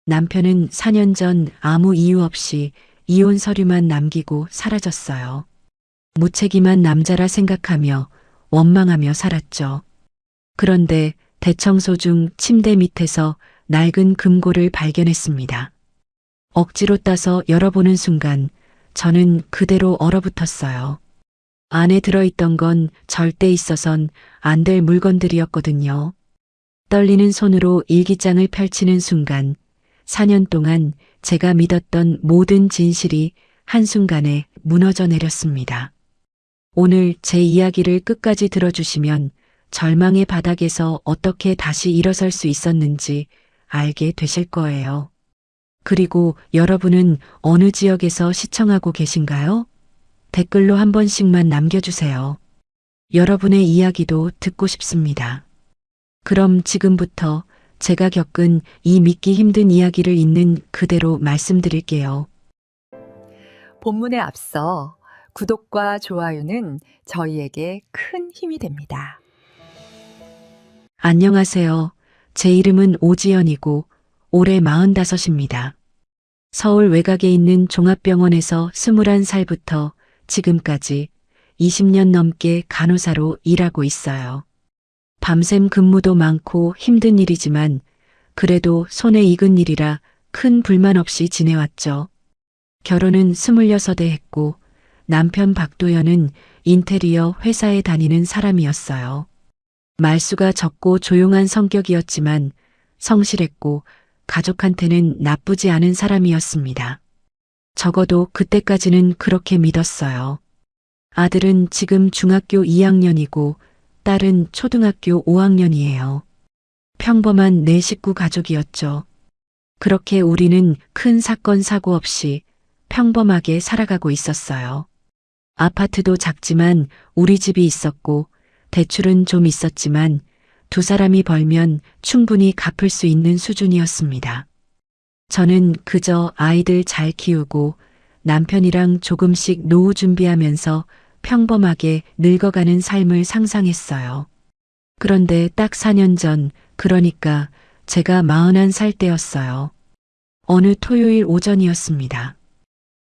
남편은 4년 전 아무 이유 없이 이혼 서류만 남기고 사라졌어요. 무책임한 남자라 생각하며 원망하며 살았죠. 그런데 대청소 중 침대 밑에서 낡은 금고를 발견했습니다. 억지로 따서 열어보는 순간 저는 그대로 얼어붙었어요. 안에 들어있던 건 절대 있어선 안 될 물건들이었거든요. 떨리는 손으로 일기장을 펼치는 순간 4년 동안 제가 믿었던 모든 진실이 한순간에 무너져 내렸습니다. 오늘 제 이야기를 끝까지 들어주시면 절망의 바닥에서 어떻게 다시 일어설 수 있었는지 알게 되실 거예요. 그리고 여러분은 어느 지역에서 시청하고 계신가요? 댓글로 한 번씩만 남겨주세요. 여러분의 이야기도 듣고 싶습니다. 그럼 지금부터 제가 겪은 이 믿기 힘든 이야기를 있는 그대로 말씀드릴게요. 본문에 앞서 구독과 좋아요는 저희에게 큰 힘이 됩니다. 안녕하세요. 제 이름은 오지연이고 올해 45입니다. 서울 외곽에 있는 종합병원에서 21살부터 지금까지 20년 넘게 간호사로 일하고 있어요. 밤샘 근무도 많고 힘든 일이지만 그래도 손에 익은 일이라 큰 불만 없이 지내왔죠. 결혼은 26에 했고 남편 박도연은 인테리어 회사에 다니는 사람이었어요. 말수가 적고 조용한 성격이었지만 성실했고 가족한테는 나쁘지 않은 사람이었습니다. 적어도 그때까지는 그렇게 믿었어요. 아들은 지금 중학교 2학년이고 딸은 초등학교 5학년이에요. 평범한 내 식구 가족이었죠. 그렇게 우리는 큰 사건 사고 없이 평범하게 살아가고 있었어요. 아파트도 작지만 우리 집이 있었고 대출은 좀 있었지만 두 사람이 벌면 충분히 갚을 수 있는 수준이었습니다. 저는 그저 아이들 잘 키우고 남편이랑 조금씩 노후 준비하면서 평범하게 늙어가는 삶을 상상했어요. 그런데 딱 4년 전, 그러니까 제가 41살 때였어요. 어느 토요일 오전이었습니다.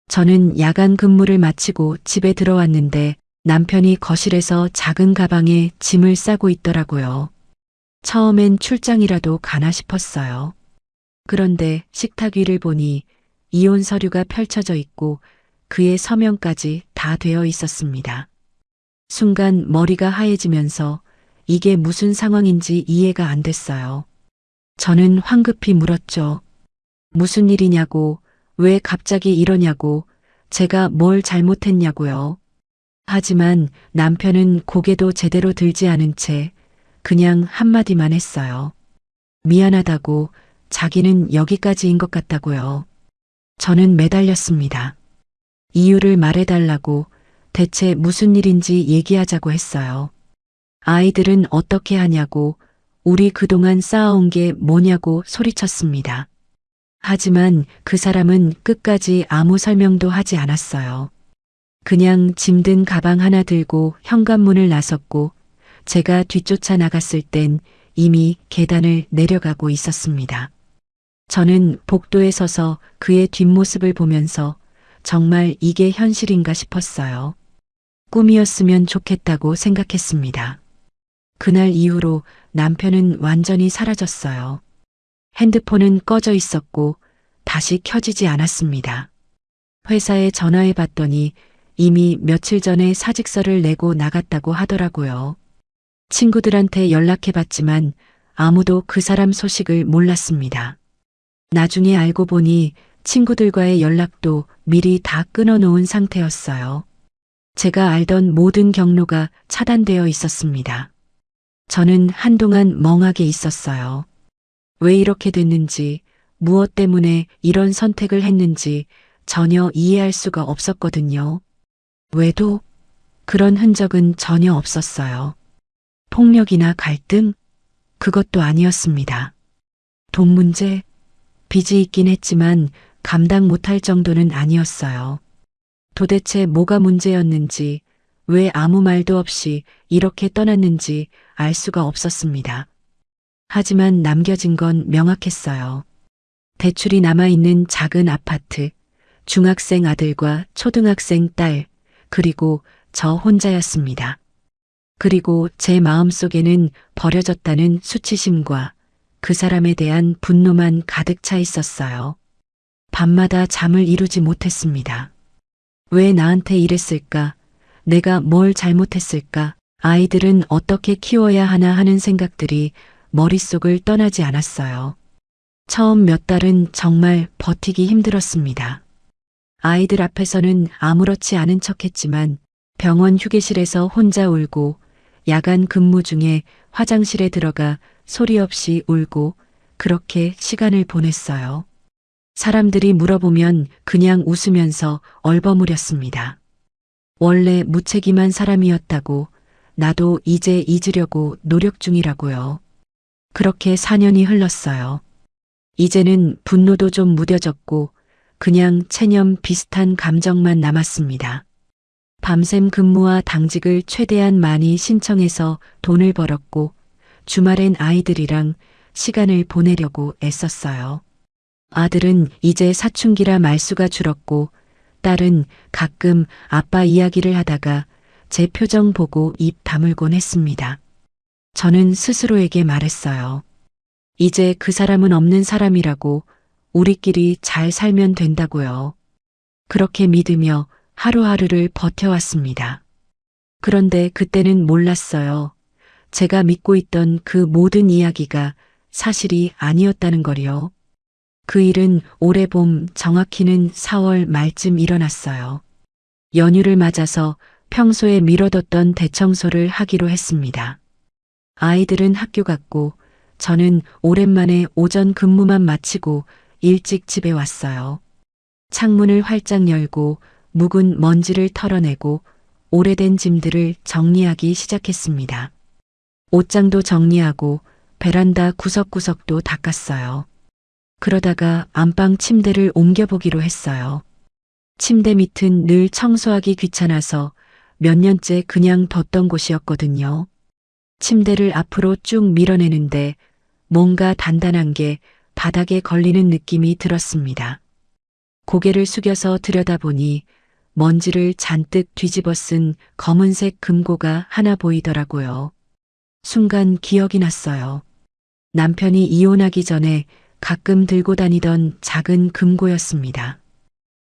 저는 야간 근무를 마치고 집에 들어왔는데 남편이 거실에서 작은 가방에 짐을 싸고 있더라고요. 처음엔 출장이라도 가나 싶었어요. 그런데 식탁 위를 보니 이혼 서류가 펼쳐져 있고 그의 서명까지 다 되어 있었습니다. 순간 머리가 하얘지면서 이게 무슨 상황인지 이해가 안 됐어요. 저는 황급히 물었죠. 무슨 일이냐고, 왜 갑자기 이러냐고, 제가 뭘 잘못했냐고요. 하지만 남편은 고개도 제대로 들지 않은 채 그냥 한마디만 했어요. 미안하다고, 자기는 여기까지인 것 같다고요. 저는 매달렸습니다. 이유를 말해달라고, 대체 무슨 일인지 얘기하자고 했어요. 아이들은 어떻게 하냐고, 우리 그동안 쌓아온 게 뭐냐고 소리쳤습니다. 하지만 그 사람은 끝까지 아무 설명도 하지 않았어요. 그냥 짐든 가방 하나 들고 현관문을 나섰고 제가 뒤쫓아 나갔을 땐 이미 계단을 내려가고 있었습니다. 저는 복도에 서서 그의 뒷모습을 보면서 정말 이게 현실인가 싶었어요. 꿈이었으면 좋겠다고 생각했습니다. 그날 이후로 남편은 완전히 사라졌어요. 핸드폰은 꺼져 있었고 다시 켜지지 않았습니다. 회사에 전화해 봤더니 이미 며칠 전에 사직서를 내고 나갔다고 하더라고요. 친구들한테 연락해 봤지만 아무도 그 사람 소식을 몰랐습니다. 나중에 알고 보니 친구들과의 연락도 미리 다 끊어놓은 상태였어요. 제가 알던 모든 경로가 차단되어 있었습니다. 저는 한동안 멍하게 있었어요. 왜 이렇게 됐는지, 무엇 때문에 이런 선택을 했는지 전혀 이해할 수가 없었거든요. 외도 그런 흔적은 전혀 없었어요. 폭력이나 갈등? 그것도 아니었습니다. 돈 문제? 빚이 있긴 했지만 감당 못할 정도는 아니었어요. 도대체 뭐가 문제였는지, 왜 아무 말도 없이 이렇게 떠났는지 알 수가 없었습니다. 하지만 남겨진 건 명확했어요. 대출이 남아있는 작은 아파트, 중학생 아들과 초등학생 딸, 그리고 저 혼자였습니다. 그리고 제 마음속에는 버려졌다는 수치심과 그 사람에 대한 분노만 가득 차 있었어요. 밤마다 잠을 이루지 못했습니다. 왜 나한테 이랬을까? 내가 뭘 잘못했을까? 아이들은 어떻게 키워야 하나 하는 생각들이 머릿속을 떠나지 않았어요. 처음 몇 달은 정말 버티기 힘들었습니다. 아이들 앞에서는 아무렇지 않은 척했지만 병원 휴게실에서 혼자 울고 야간 근무 중에 화장실에 들어가 소리 없이 울고 그렇게 시간을 보냈어요. 사람들이 물어보면 그냥 웃으면서 얼버무렸습니다. 원래 무책임한 사람이었다고, 나도 이제 잊으려고 노력 중이라고요. 그렇게 4년이 흘렀어요. 이제는 분노도 좀 무뎌졌고 그냥 체념 비슷한 감정만 남았습니다. 밤샘 근무와 당직을 최대한 많이 신청해서 돈을 벌었고 주말엔 아이들이랑 시간을 보내려고 애썼어요. 아들은 이제 사춘기라 말수가 줄었고 딸은 가끔 아빠 이야기를 하다가 제 표정 보고 입 다물곤 했습니다. 저는 스스로에게 말했어요. 이제 그 사람은 없는 사람이라고, 우리끼리 잘 살면 된다고요. 그렇게 믿으며 하루하루를 버텨왔습니다. 그런데 그때는 몰랐어요. 제가 믿고 있던 그 모든 이야기가 사실이 아니었다는 걸요. 그 일은 올해 봄, 정확히는 4월 말쯤 일어났어요. 연휴를 맞아서 평소에 미뤄뒀던 대청소를 하기로 했습니다. 아이들은 학교 갔고 저는 오랜만에 오전 근무만 마치고 일찍 집에 왔어요. 창문을 활짝 열고 묵은 먼지를 털어내고 오래된 짐들을 정리하기 시작했습니다. 옷장도 정리하고 베란다 구석구석도 닦았어요. 그러다가 안방 침대를 옮겨보기로 했어요. 침대 밑은 늘 청소하기 귀찮아서 몇 년째 그냥 뒀던 곳이었거든요. 침대를 앞으로 쭉 밀어내는데 뭔가 단단한 게 바닥에 걸리는 느낌이 들었습니다. 고개를 숙여서 들여다보니 먼지를 잔뜩 뒤집어 쓴 검은색 금고가 하나 보이더라고요. 순간 기억이 났어요. 남편이 이혼하기 전에 가끔 들고 다니던 작은 금고였습니다.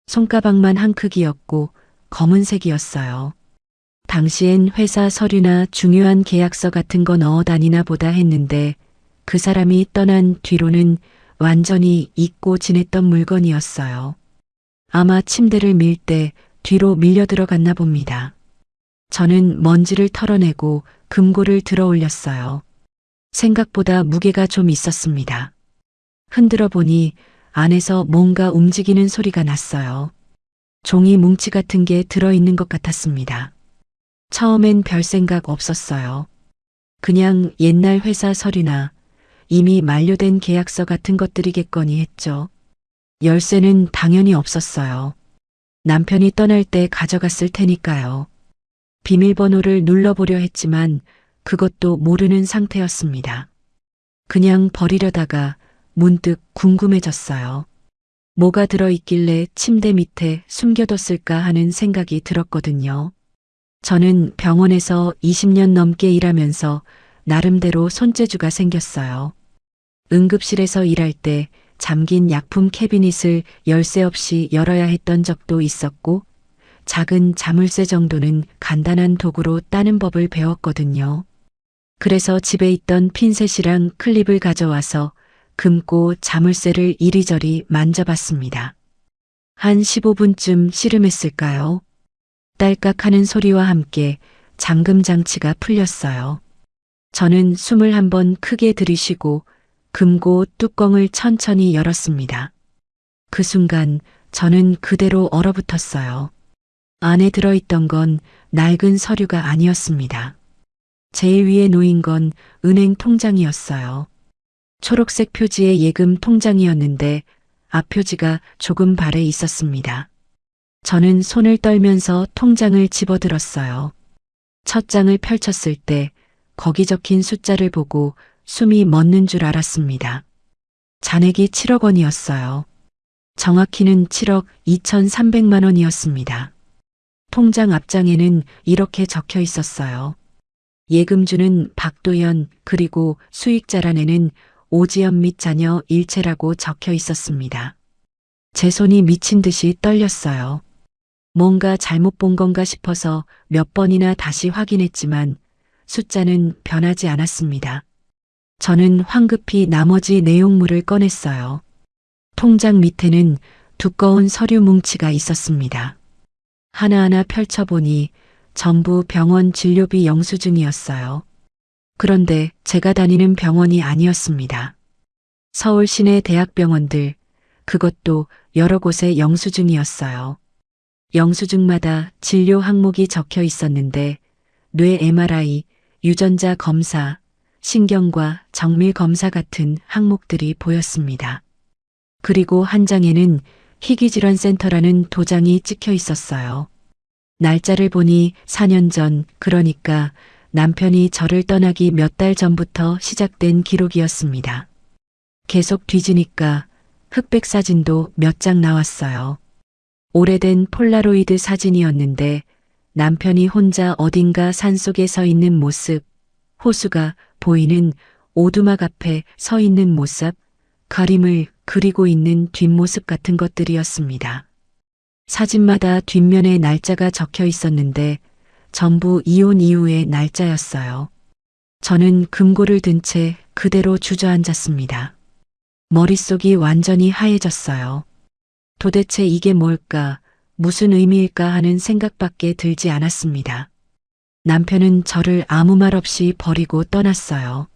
손가락만 한 크기였고 검은색이었어요. 당시엔 회사 서류나 중요한 계약서 같은 거 넣어 다니나 보다 했는데 그 사람이 떠난 뒤로는 완전히 잊고 지냈던 물건이었어요. 아마 침대를 밀 때 뒤로 밀려 들어갔나 봅니다. 저는 먼지를 털어내고 금고를 들어 올렸어요. 생각보다 무게가 좀 있었습니다. 흔들어 보니 안에서 뭔가 움직이는 소리가 났어요. 종이 뭉치 같은 게 들어있는 것 같았습니다. 처음엔 별 생각 없었어요. 그냥 옛날 회사 서류나 이미 만료된 계약서 같은 것들이겠거니 했죠. 열쇠는 당연히 없었어요. 남편이 떠날 때 가져갔을 테니까요. 비밀번호를 눌러보려 했지만 그것도 모르는 상태였습니다. 그냥 버리려다가 문득 궁금해졌어요. 뭐가 들어있길래 침대 밑에 숨겨뒀을까 하는 생각이 들었거든요. 저는 병원에서 20년 넘게 일하면서 나름대로 손재주가 생겼어요. 응급실에서 일할 때 잠긴 약품 캐비닛을 열쇠 없이 열어야 했던 적도 있었고 작은 자물쇠 정도는 간단한 도구로 따는 법을 배웠거든요. 그래서 집에 있던 핀셋이랑 클립을 가져와서 금고 자물쇠를 이리저리 만져봤습니다. 한 15분쯤 씨름했을까요? 딸깍하는 소리와 함께 잠금 장치가 풀렸어요. 저는 숨을 한번 크게 들이쉬고 금고 뚜껑을 천천히 열었습니다. 그 순간 저는 그대로 얼어붙었어요. 안에 들어있던 건 낡은 서류가 아니었습니다. 제일 위에 놓인 건 은행 통장이었어요. 초록색 표지의 예금 통장이었는데 앞표지가 조금 발에 있었습니다. 저는 손을 떨면서 통장을 집어들었어요. 첫 장을 펼쳤을 때 거기 적힌 숫자를 보고 숨이 멎는 줄 알았습니다. 잔액이 7억 원이었어요. 정확히는 7억 2,300만 원이었습니다. 통장 앞장에는 이렇게 적혀 있었어요. 예금주는 박도연, 그리고 수익자란에는 오지연 및 자녀 일체라고 적혀 있었습니다. 제 손이 미친 듯이 떨렸어요. 뭔가 잘못 본 건가 싶어서 몇 번이나 다시 확인했지만 숫자는 변하지 않았습니다. 저는 황급히 나머지 내용물을 꺼냈어요. 통장 밑에는 두꺼운 서류 뭉치가 있었습니다. 하나하나 펼쳐보니 전부 병원 진료비 영수증이었어요. 그런데 제가 다니는 병원이 아니었습니다. 서울 시내 대학병원들, 그것도 여러 곳의 영수증이었어요. 영수증마다 진료 항목이 적혀 있었는데 뇌 MRI, 유전자 검사, 신경과 정밀 검사 같은 항목들이 보였습니다. 그리고 한 장에는 희귀질환센터라는 도장이 찍혀 있었어요. 날짜를 보니 4년 전, 그러니까 남편이 저를 떠나기 몇 달 전부터 시작된 기록이었습니다. 계속 뒤지니까 흑백 사진도 몇 장 나왔어요. 오래된 폴라로이드 사진이었는데 남편이 혼자 어딘가 산속에 서 있는 모습, 호수가 보이는 오두막 앞에 서 있는 모습, 그림을 그리고 있는 뒷모습 같은 것들이었습니다. 사진마다 뒷면에 날짜가 적혀 있었는데 전부 이혼 이후의 날짜였어요. 저는 금고를 든 채 그대로 주저앉았습니다. 머릿속이 완전히 하얘졌어요. 도대체 이게 뭘까, 무슨 의미일까 하는 생각밖에 들지 않았습니다. 남편은 저를 아무 말 없이 버리고 떠났어요.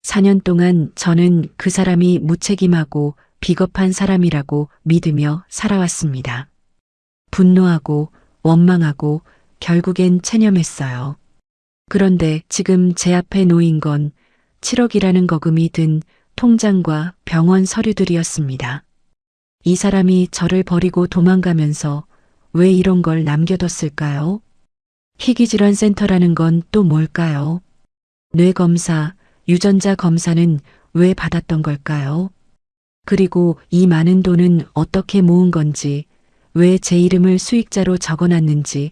4년 동안 저는 그 사람이 무책임하고 비겁한 사람이라고 믿으며 살아왔습니다. 분노하고 원망하고 결국엔 체념했어요. 그런데 지금 제 앞에 놓인 건 7억이라는 거금이 든 통장과 병원 서류들이었습니다. 이 사람이 저를 버리고 도망가면서 왜 이런 걸 남겨뒀을까요? 희귀질환센터라는 건 또 뭘까요? 뇌검사, 유전자 검사는 왜 받았던 걸까요? 그리고 이 많은 돈은 어떻게 모은 건지, 왜 제 이름을 수익자로 적어놨는지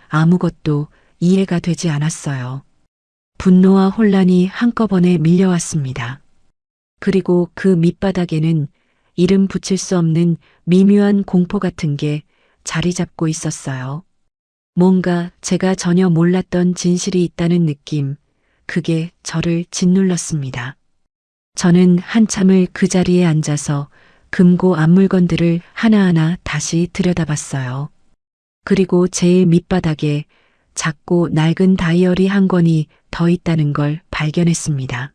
아무것도 이해가 되지 않았어요. 분노와 혼란이 한꺼번에 밀려왔습니다. 그리고 그 밑바닥에는 이름 붙일 수 없는 미묘한 공포 같은 게 자리 잡고 있었어요. 뭔가 제가 전혀 몰랐던 진실이 있다는 느낌, 그게 저를 짓눌렀습니다. 저는 한참을 그 자리에 앉아서 금고 앞물건들을 하나하나 다시 들여다봤어요. 그리고 제일 밑바닥에 작고 낡은 다이어리 한 권이 더 있다는 걸 발견했습니다.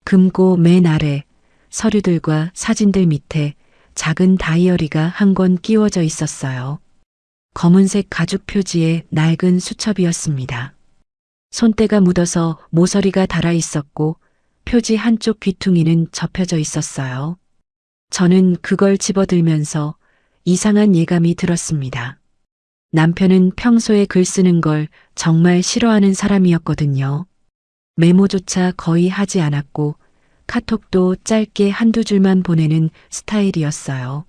금고 맨 아래 서류들과 사진들 밑에 작은 다이어리가 한 권 끼워져 있었어요. 검은색 가죽 표지의 낡은 수첩이었습니다. 손때가 묻어서 모서리가 달아 있었고 표지 한쪽 귀퉁이는 접혀져 있었어요. 저는 그걸 집어들면서 이상한 예감이 들었습니다. 남편은 평소에 글 쓰는 걸 정말 싫어하는 사람이었거든요. 메모조차 거의 하지 않았고 카톡도 짧게 한두 줄만 보내는 스타일이었어요.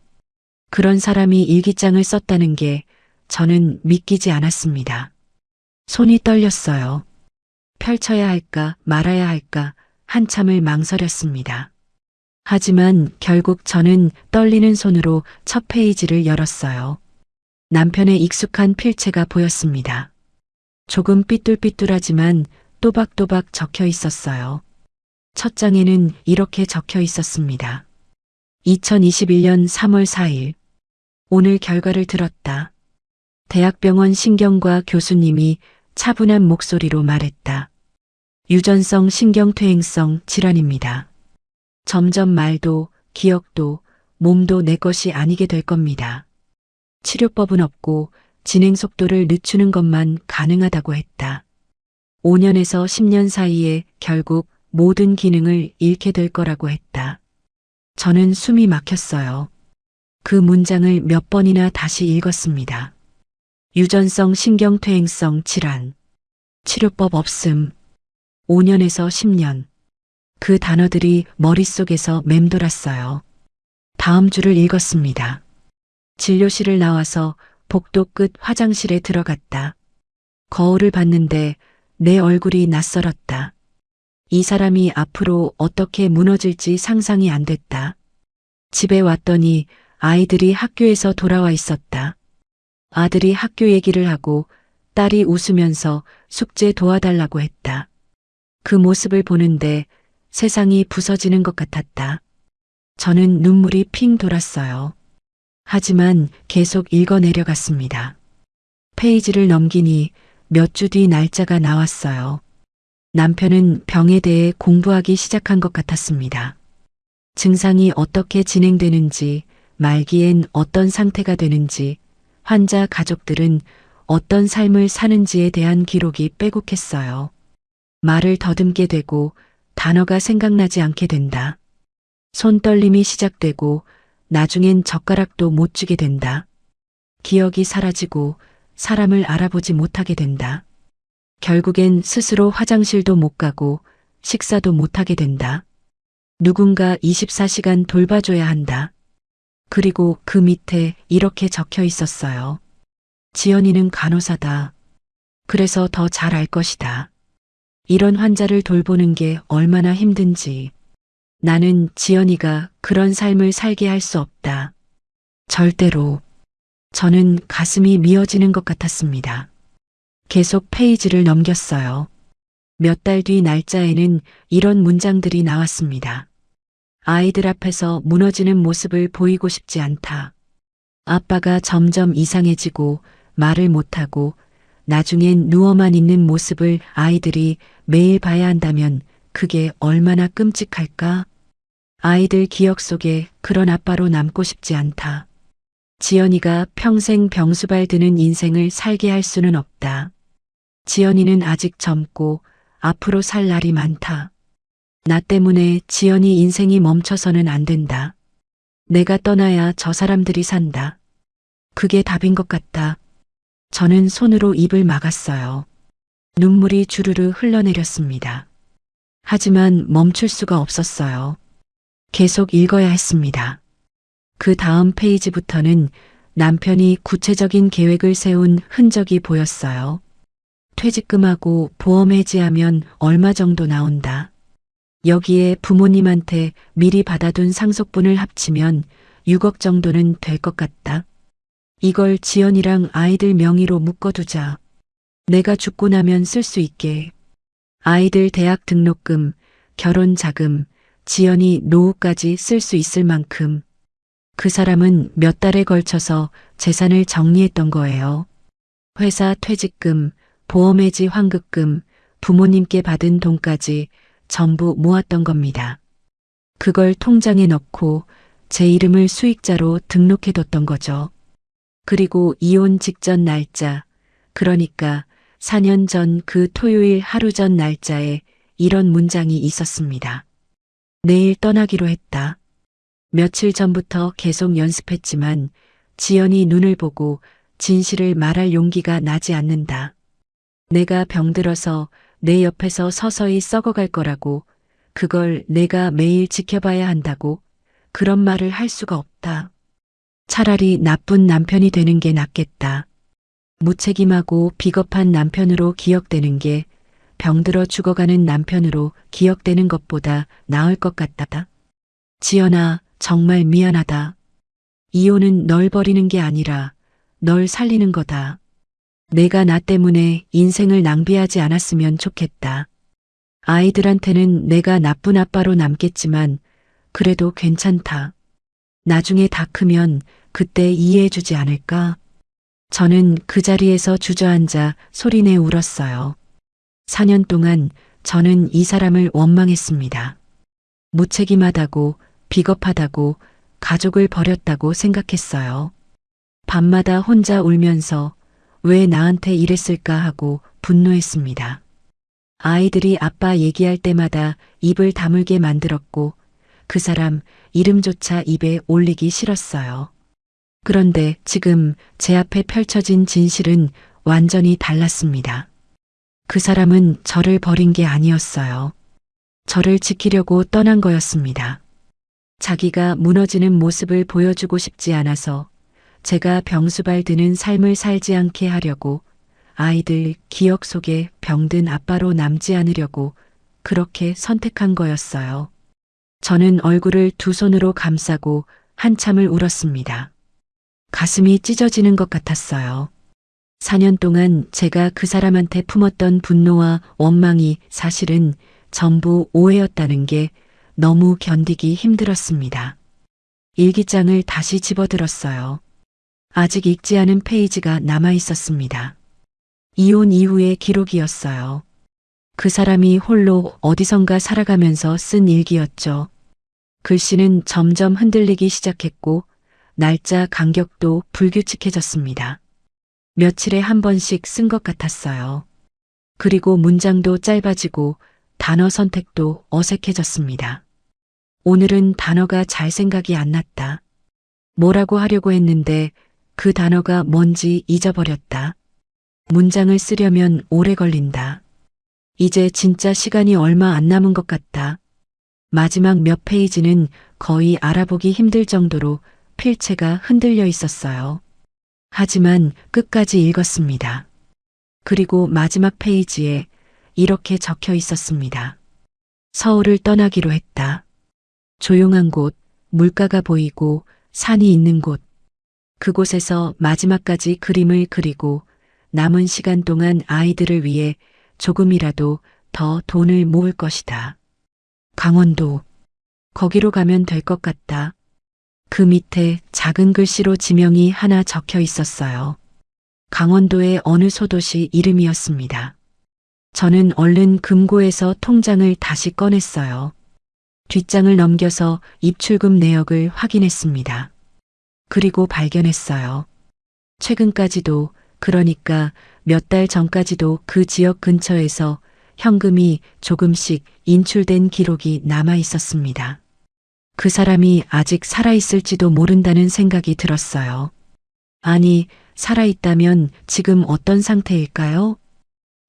그런 사람이 일기장을 썼다는 게 저는 믿기지 않았습니다. 손이 떨렸어요. 펼쳐야 할까 말아야 할까 한참을 망설였습니다. 하지만 결국 저는 떨리는 손으로 첫 페이지를 열었어요. 남편의 익숙한 필체가 보였습니다. 조금 삐뚤삐뚤하지만 또박또박 적혀 있었어요. 첫 장에는 이렇게 적혀 있었습니다. 2021년 3월 4일. 오늘 결과를 들었다. 대학병원 신경과 교수님이 차분한 목소리로 말했다. 유전성 신경퇴행성 질환입니다. 점점 말도, 기억도, 몸도 내 것이 아니게 될 겁니다. 치료법은 없고 진행 속도를 늦추는 것만 가능하다고 했다. 5년에서 10년 사이에 결국 모든 기능을 잃게 될 거라고 했다. 저는 숨이 막혔어요. 그 문장을 몇 번이나 다시 읽었습니다. 유전성 신경퇴행성 질환. 치료법 없음. 5년에서 10년. 그 단어들이 머릿속에서 맴돌았어요. 다음 줄을 읽었습니다. 진료실을 나와서 복도 끝 화장실에 들어갔다. 거울을 봤는데 내 얼굴이 낯설었다. 이 사람이 앞으로 어떻게 무너질지 상상이 안 됐다. 집에 왔더니 아이들이 학교에서 돌아와 있었다. 아들이 학교 얘기를 하고 딸이 웃으면서 숙제 도와달라고 했다. 그 모습을 보는데 세상이 부서지는 것 같았다. 저는 눈물이 핑 돌았어요. 하지만 계속 읽어 내려갔습니다. 페이지를 넘기니 몇 주 뒤 날짜가 나왔어요. 남편은 병에 대해 공부하기 시작한 것 같았습니다. 증상이 어떻게 진행되는지, 말기엔 어떤 상태가 되는지, 환자 가족들은 어떤 삶을 사는지에 대한 기록이 빼곡했어요. 말을 더듬게 되고 단어가 생각나지 않게 된다. 손떨림이 시작되고 나중엔 젓가락도 못 쥐게 된다. 기억이 사라지고 사람을 알아보지 못하게 된다. 결국엔 스스로 화장실도 못 가고 식사도 못 하게 된다. 누군가 24시간 돌봐줘야 한다. 그리고 그 밑에 이렇게 적혀 있었어요. 지연이는 간호사다. 그래서 더 잘 알 것이다. 이런 환자를 돌보는 게 얼마나 힘든지. 나는 지연이가 그런 삶을 살게 할 수 없다. 절대로. 저는 가슴이 미어지는 것 같았습니다. 계속 페이지를 넘겼어요. 몇 달 뒤 날짜에는 이런 문장들이 나왔습니다. 아이들 앞에서 무너지는 모습을 보이고 싶지 않다. 아빠가 점점 이상해지고 말을 못하고 나중엔 누워만 있는 모습을 아이들이 매일 봐야 한다면 그게 얼마나 끔찍할까? 아이들 기억 속에 그런 아빠로 남고 싶지 않다. 지연이가 평생 병수발 드는 인생을 살게 할 수는 없다. 지연이는 아직 젊고 앞으로 살 날이 많다. 나 때문에 지연이 인생이 멈춰서는 안 된다. 내가 떠나야 저 사람들이 산다. 그게 답인 것 같다. 저는 손으로 입을 막았어요. 눈물이 주르르 흘러내렸습니다. 하지만 멈출 수가 없었어요. 계속 읽어야 했습니다. 그 다음 페이지부터는 남편이 구체적인 계획을 세운 흔적이 보였어요. 퇴직금하고 보험 해지하면 얼마 정도 나온다. 여기에 부모님한테 미리 받아둔 상속분을 합치면 6억 정도는 될 것 같다. 이걸 지연이랑 아이들 명의로 묶어두자. 내가 죽고 나면 쓸 수 있게. 아이들 대학 등록금, 결혼 자금, 지연이 노후까지 쓸 수 있을 만큼. 그 사람은 몇 달에 걸쳐서 재산을 정리했던 거예요. 회사 퇴직금, 보험해지 환급금, 부모님께 받은 돈까지 전부 모았던 겁니다. 그걸 통장에 넣고 제 이름을 수익자로 등록해뒀던 거죠. 그리고 이혼 직전 날짜, 그러니까 4년 전 그 토요일 하루 전 날짜에 이런 문장이 있었습니다. 내일 떠나기로 했다. 며칠 전부터 계속 연습했지만 지연이 눈을 보고 진실을 말할 용기가 나지 않는다. 내가 병들어서 내 옆에서 서서히 썩어갈 거라고, 그걸 내가 매일 지켜봐야 한다고, 그런 말을 할 수가 없다. 차라리 나쁜 남편이 되는 게 낫겠다. 무책임하고 비겁한 남편으로 기억되는 게 병들어 죽어가는 남편으로 기억되는 것보다 나을 것 같다. 지연아, 정말 미안하다. 이혼은 널 버리는 게 아니라 널 살리는 거다. 내가 나 때문에 인생을 낭비하지 않았으면 좋겠다. 아이들한테는 내가 나쁜 아빠로 남겠지만 그래도 괜찮다. 나중에 다 크면 그때 이해해주지 않을까? 저는 그 자리에서 주저앉아 소리내 울었어요. 4년 동안 저는 이 사람을 원망했습니다. 무책임하다고, 비겁하다고, 가족을 버렸다고 생각했어요. 밤마다 혼자 울면서 왜 나한테 이랬을까 하고 분노했습니다. 아이들이 아빠 얘기할 때마다 입을 다물게 만들었고 그 사람 이름조차 입에 올리기 싫었어요. 그런데 지금 제 앞에 펼쳐진 진실은 완전히 달랐습니다. 그 사람은 저를 버린 게 아니었어요. 저를 지키려고 떠난 거였습니다. 자기가 무너지는 모습을 보여주고 싶지 않아서 제가 병수발 드는 삶을 살지 않게 하려고 아이들 기억 속에 병든 아빠로 남지 않으려고 그렇게 선택한 거였어요. 저는 얼굴을 두 손으로 감싸고 한참을 울었습니다. 가슴이 찢어지는 것 같았어요. 4년 동안 제가 그 사람한테 품었던 분노와 원망이 사실은 전부 오해였다는 게 너무 견디기 힘들었습니다. 일기장을 다시 집어들었어요. 아직 읽지 않은 페이지가 남아 있었습니다. 이혼 이후의 기록이었어요. 그 사람이 홀로 어디선가 살아가면서 쓴 일기였죠. 글씨는 점점 흔들리기 시작했고 날짜 간격도 불규칙해졌습니다. 며칠에 한 번씩 쓴 것 같았어요. 그리고 문장도 짧아지고 단어 선택도 어색해졌습니다. 오늘은 단어가 잘 생각이 안 났다. 뭐라고 하려고 했는데 그 단어가 뭔지 잊어버렸다. 문장을 쓰려면 오래 걸린다. 이제 진짜 시간이 얼마 안 남은 것 같다. 마지막 몇 페이지는 거의 알아보기 힘들 정도로 필체가 흔들려 있었어요. 하지만 끝까지 읽었습니다. 그리고 마지막 페이지에 이렇게 적혀 있었습니다. 서울을 떠나기로 했다. 조용한 곳, 물가가 보이고 산이 있는 곳. 그곳에서 마지막까지 그림을 그리고 남은 시간 동안 아이들을 위해 조금이라도 더 돈을 모을 것이다. 강원도. 거기로 가면 될 것 같다. 그 밑에 작은 글씨로 지명이 하나 적혀 있었어요. 강원도의 어느 소도시 이름이었습니다. 저는 얼른 금고에서 통장을 다시 꺼냈어요. 뒷장을 넘겨서 입출금 내역을 확인했습니다. 그리고 발견했어요. 최근까지도, 그러니까 몇 달 전까지도 그 지역 근처에서 현금이 조금씩 인출된 기록이 남아 있었습니다. 그 사람이 아직 살아있을지도 모른다는 생각이 들었어요. 아니, 살아있다면 지금 어떤 상태일까요?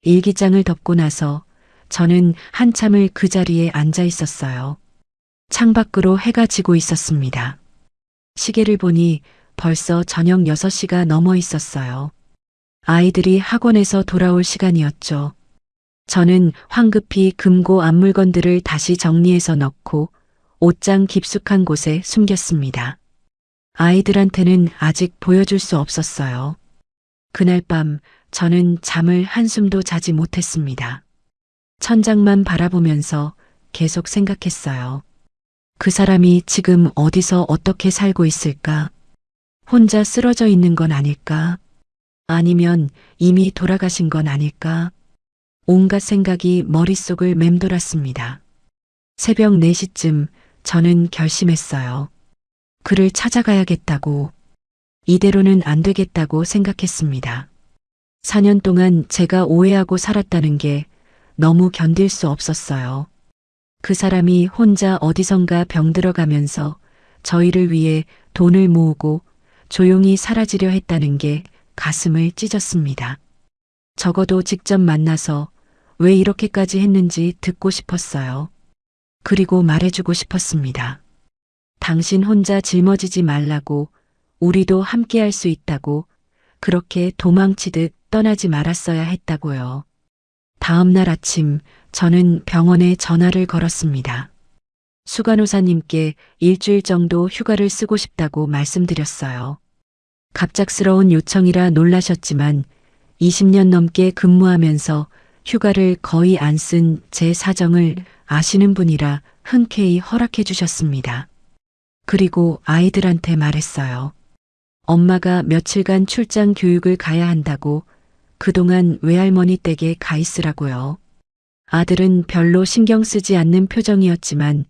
일기장을 덮고 나서 저는 한참을 그 자리에 앉아 있었어요. 창밖으로 해가 지고 있었습니다. 시계를 보니 벌써 저녁 6시가 넘어 있었어요. 아이들이 학원에서 돌아올 시간이었죠. 저는 황급히 금고 앞물건들을 다시 정리해서 넣고 옷장 깊숙한 곳에 숨겼습니다. 아이들한테는 아직 보여줄 수 없었어요. 그날 밤 저는 잠을 한숨도 자지 못했습니다. 천장만 바라보면서 계속 생각했어요. 그 사람이 지금 어디서 어떻게 살고 있을까? 혼자 쓰러져 있는 건 아닐까? 아니면 이미 돌아가신 건 아닐까? 온갖 생각이 머릿속을 맴돌았습니다. 새벽 4시쯤 저는 결심했어요. 그를 찾아가야겠다고. 이대로는 안 되겠다고 생각했습니다. 4년 동안 제가 오해하고 살았다는 게 너무 견딜 수 없었어요. 그 사람이 혼자 어디선가 병들어가면서 저희를 위해 돈을 모으고 조용히 사라지려 했다는 게 가슴을 찢었습니다. 적어도 직접 만나서 왜 이렇게까지 했는지 듣고 싶었어요. 그리고 말해주고 싶었습니다. 당신 혼자 짊어지지 말라고, 우리도 함께 할 수 있다고, 그렇게 도망치듯 떠나지 말았어야 했다고요. 다음 날 아침 저는 병원에 전화를 걸었습니다. 수간호사님께 일주일 정도 휴가를 쓰고 싶다고 말씀드렸어요. 갑작스러운 요청이라 놀라셨지만 20년 넘게 근무하면서 휴가를 거의 안 쓴 제 사정을 아시는 분이라 흔쾌히 허락해 주셨습니다. 그리고 아이들한테 말했어요. 엄마가 며칠간 출장 교육을 가야 한다고 그동안 외할머니 댁에 가 있으라고요. 아들은 별로 신경 쓰지 않는 표정이었지만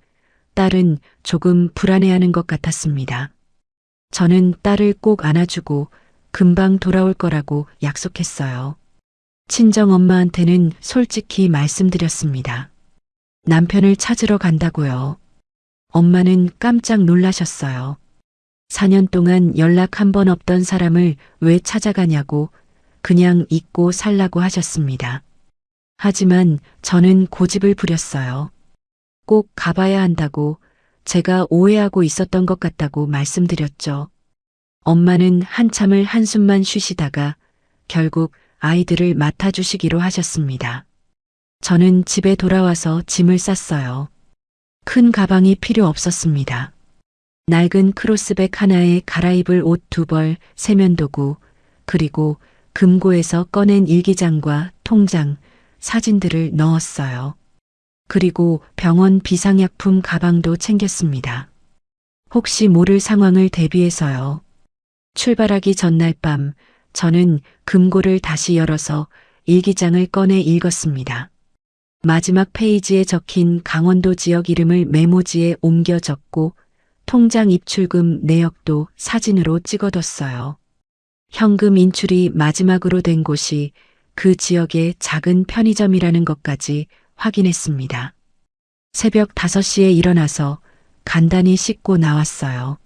딸은 조금 불안해하는 것 같았습니다. 저는 딸을 꼭 안아주고 금방 돌아올 거라고 약속했어요. 친정 엄마한테는 솔직히 말씀드렸습니다. 남편을 찾으러 간다고요. 엄마는 깜짝 놀라셨어요. 4년 동안 연락 한 번 없던 사람을 왜 찾아가냐고 그냥 잊고 살라고 하셨습니다. 하지만 저는 고집을 부렸어요. 꼭 가봐야 한다고 제가 오해하고 있었던 것 같다고 말씀드렸죠. 엄마는 한참을 한숨만 쉬시다가 결국 아이들을 맡아주시기로 하셨습니다. 저는 집에 돌아와서 짐을 쌌어요. 큰 가방이 필요 없었습니다. 낡은 크로스백 하나에 갈아입을 옷 2벌, 세면도구, 그리고 금고에서 꺼낸 일기장과 통장, 사진들을 넣었어요. 그리고 병원 비상약품 가방도 챙겼습니다. 혹시 모를 상황을 대비해서요. 출발하기 전날 밤, 저는 금고를 다시 열어서 일기장을 꺼내 읽었습니다. 마지막 페이지에 적힌 강원도 지역 이름을 메모지에 옮겨 적고 통장 입출금 내역도 사진으로 찍어뒀어요. 현금 인출이 마지막으로 된 곳이 그 지역의 작은 편의점이라는 것까지 확인했습니다. 새벽 5시에 일어나서 간단히 씻고 나왔어요.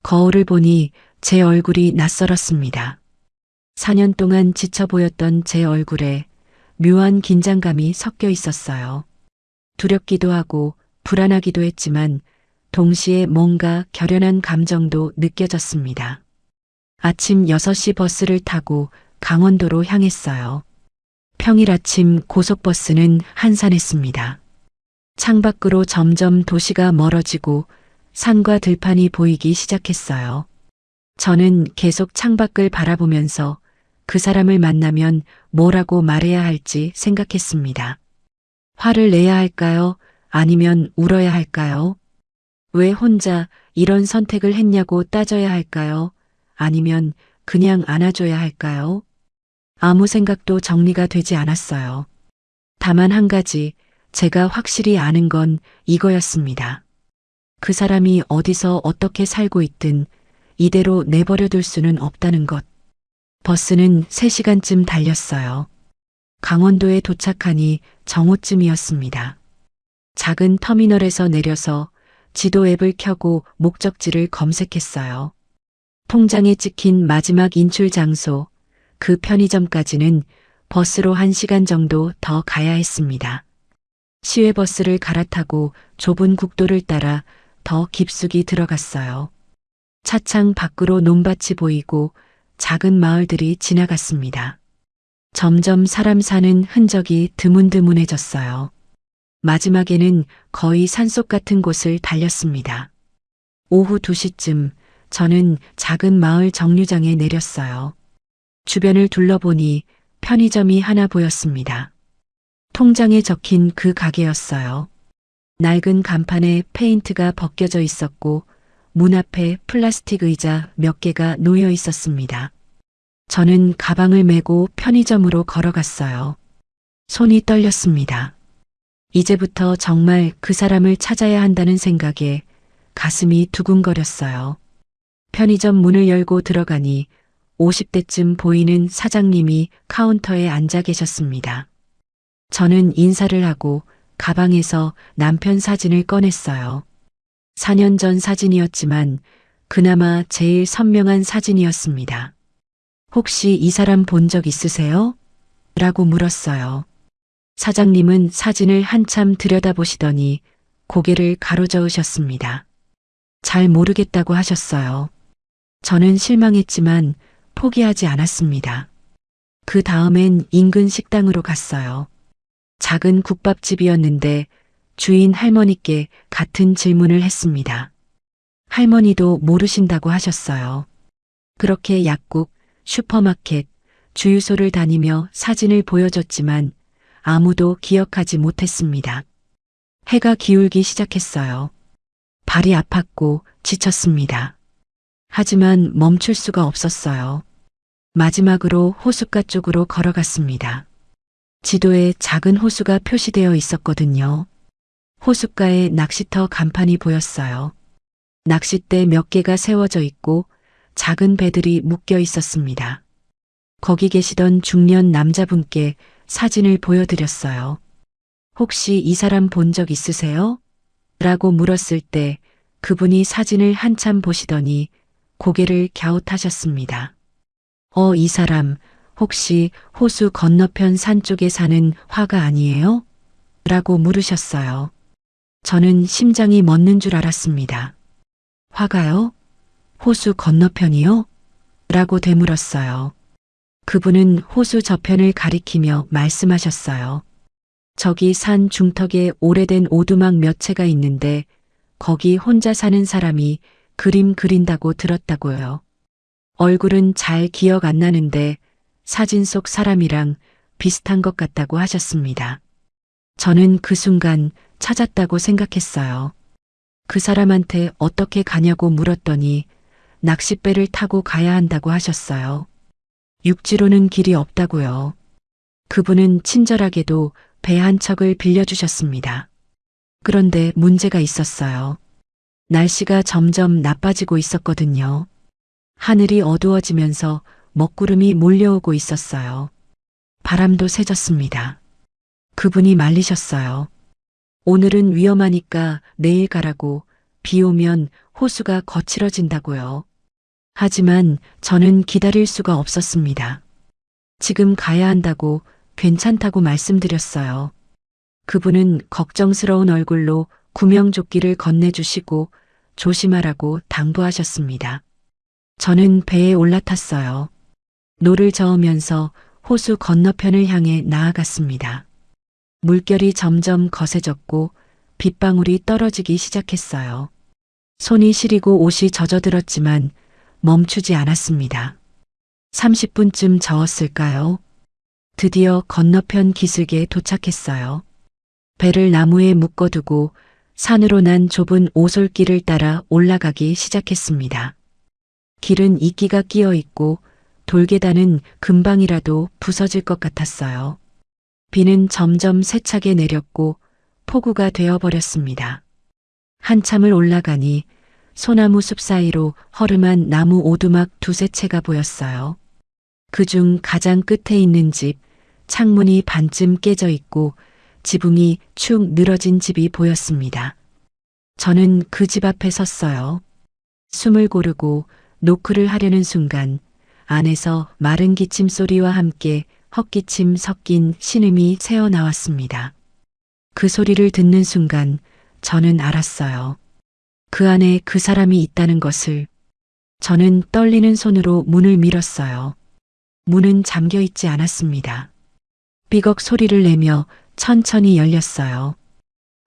거울을 보니 제 얼굴이 낯설었습니다. 4년 동안 지쳐 보였던 제 얼굴에 묘한 긴장감이 섞여 있었어요. 두렵기도 하고 불안하기도 했지만 동시에 뭔가 결연한 감정도 느껴졌습니다. 아침 6시 버스를 타고 강원도로 향했어요. 평일 아침 고속버스는 한산했습니다. 창밖으로 점점 도시가 멀어지고 산과 들판이 보이기 시작했어요. 저는 계속 창밖을 바라보면서 그 사람을 만나면 뭐라고 말해야 할지 생각했습니다. 화를 내야 할까요? 아니면 울어야 할까요? 왜 혼자 이런 선택을 했냐고 따져야 할까요? 아니면 그냥 안아줘야 할까요? 아무 생각도 정리가 되지 않았어요. 다만 한 가지 제가 확실히 아는 건 이거였습니다. 그 사람이 어디서 어떻게 살고 있든 이대로 내버려둘 수는 없다는 것. 버스는 3시간쯤 달렸어요. 강원도에 도착하니 정오쯤이었습니다. 작은 터미널에서 내려서 지도 앱을 켜고 목적지를 검색했어요. 통장에 찍힌 마지막 인출 장소, 그 편의점까지는 버스로 1시간 정도 더 가야 했습니다. 시외버스를 갈아타고 좁은 국도를 따라 더 깊숙이 들어갔어요. 차창 밖으로 논밭이 보이고 작은 마을들이 지나갔습니다. 점점 사람 사는 흔적이 드문드문해졌어요. 마지막에는 거의 산속 같은 곳을 달렸습니다. 오후 2시쯤 저는 작은 마을 정류장에 내렸어요. 주변을 둘러보니 편의점이 하나 보였습니다. 통장에 적힌 그 가게였어요. 낡은 간판에 페인트가 벗겨져 있었고 문 앞에 플라스틱 의자 몇 개가 놓여 있었습니다. 저는 가방을 메고 편의점으로 걸어갔어요. 손이 떨렸습니다. 이제부터 정말 그 사람을 찾아야 한다는 생각에 가슴이 두근거렸어요. 편의점 문을 열고 들어가니 50대쯤 보이는 사장님이 카운터에 앉아 계셨습니다. 저는 인사를 하고 가방에서 남편 사진을 꺼냈어요. 4년 전 사진이었지만 그나마 제일 선명한 사진이었습니다. 혹시 이 사람 본 적 있으세요? 라고 물었어요. 사장님은 사진을 한참 들여다보시더니 고개를 가로저으셨습니다. 잘 모르겠다고 하셨어요. 저는 실망했지만 포기하지 않았습니다. 그 다음엔 인근 식당으로 갔어요. 작은 국밥집이었는데 주인 할머니께 같은 질문을 했습니다. 할머니도 모르신다고 하셨어요. 그렇게 약국, 슈퍼마켓, 주유소를 다니며 사진을 보여줬지만 아무도 기억하지 못했습니다. 해가 기울기 시작했어요. 발이 아팠고 지쳤습니다. 하지만 멈출 수가 없었어요. 마지막으로 호숫가 쪽으로 걸어갔습니다. 지도에 작은 호수가 표시되어 있었거든요. 호숫가에 낚시터 간판이 보였어요. 낚싯대 몇 개가 세워져 있고 작은 배들이 묶여 있었습니다. 거기 계시던 중년 남자분께 사진을 보여드렸어요. 혹시 이 사람 본 적 있으세요? 라고 물었을 때 그분이 사진을 한참 보시더니 고개를 갸웃하셨습니다. 이 사람 혹시 호수 건너편 산 쪽에 사는 화가 아니에요? 라고 물으셨어요. 저는 심장이 멎는 줄 알았습니다. 화가요? 호수 건너편이요? 라고 되물었어요. 그분은 호수 저편을 가리키며 말씀하셨어요. 저기 산 중턱에 오래된 오두막 몇 채가 있는데 거기 혼자 사는 사람이 그림 그린다고 들었다고요. 얼굴은 잘 기억 안 나는데 사진 속 사람이랑 비슷한 것 같다고 하셨습니다. 저는 그 순간 찾았다고 생각했어요. 그 사람한테 어떻게 가냐고 물었더니 낚싯배를 타고 가야 한다고 하셨어요. 육지로는 길이 없다고요. 그분은 친절하게도 배 한 척을 빌려주셨습니다. 그런데 문제가 있었어요. 날씨가 점점 나빠지고 있었거든요. 하늘이 어두워지면서 먹구름이 몰려오고 있었어요. 바람도 세졌습니다. 그분이 말리셨어요. 오늘은 위험하니까 내일 가라고, 비 오면 호수가 거칠어진다고요. 하지만 저는 기다릴 수가 없었습니다. 지금 가야 한다고 괜찮다고 말씀드렸어요. 그분은 걱정스러운 얼굴로 구명조끼를 건네주시고 조심하라고 당부하셨습니다. 저는 배에 올라탔어요. 노를 저으면서 호수 건너편을 향해 나아갔습니다. 물결이 점점 거세졌고 빗방울이 떨어지기 시작했어요. 손이 시리고 옷이 젖어들었지만 멈추지 않았습니다. 30분쯤 저었을까요? 드디어 건너편 기슭에 도착했어요. 배를 나무에 묶어두고 산으로 난 좁은 오솔길을 따라 올라가기 시작했습니다. 길은 이끼가 끼어 있고 돌계단은 금방이라도 부서질 것 같았어요. 비는 점점 세차게 내렸고 폭우가 되어버렸습니다. 한참을 올라가니 소나무 숲 사이로 허름한 나무 오두막 두세 채가 보였어요. 그중 가장 끝에 있는 집, 창문이 반쯤 깨져 있고 지붕이 축 늘어진 집이 보였습니다. 저는 그 집 앞에 섰어요. 숨을 고르고 노크를 하려는 순간 안에서 마른 기침 소리와 함께 헛기침 섞인 신음이 새어나왔습니다. 그 소리를 듣는 순간 저는 알았어요. 그 안에 그 사람이 있다는 것을. 저는 떨리는 손으로 문을 밀었어요. 문은 잠겨 있지 않았습니다. 삐걱 소리를 내며 천천히 열렸어요.